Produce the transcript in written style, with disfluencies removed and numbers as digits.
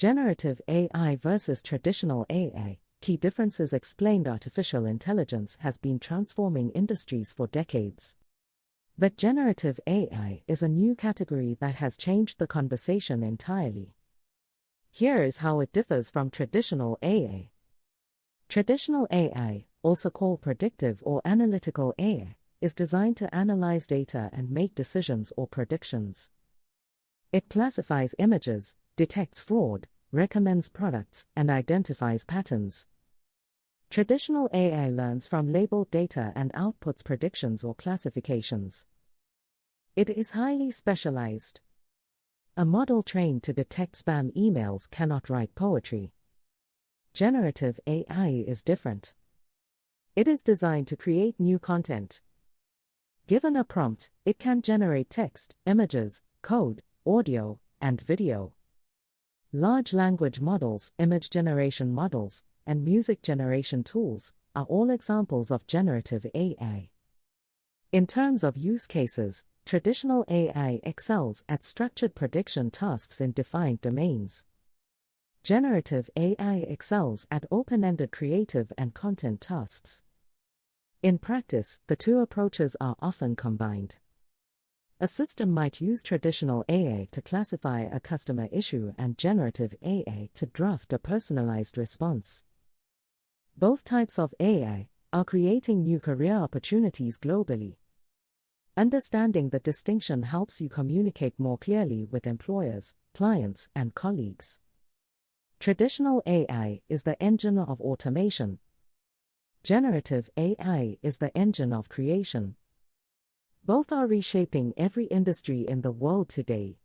Generative AI versus traditional AI. Key differences explained. Artificial intelligence has been transforming industries for decades. But generative AI is a new category that has changed the conversation entirely. Here is how it differs from traditional AI. Traditional AI, also called predictive or analytical AI, is designed to analyze data and make decisions or predictions. It classifies images, detects fraud, recommends products, and identifies patterns. Traditional AI learns from labeled data and outputs predictions or classifications. It is highly specialized. A model trained to detect spam emails cannot write poetry. Generative AI is different. It is designed to create new content. Given a prompt, it can generate text, images, code, audio, and video. Large language models, image generation models, and music generation tools are all examples of generative AI. In terms of use cases, traditional AI excels at structured prediction tasks in defined domains. Generative AI excels at open-ended creative and content tasks. In practice, the two approaches are often combined. A system might use traditional AI to classify a customer issue and generative AI to draft a personalized response. Both types of AI are creating new career opportunities globally. Understanding the distinction helps you communicate more clearly with employers, clients, and colleagues. Traditional AI is the engine of automation. Generative AI is the engine of creation. Both are reshaping every industry in the world today.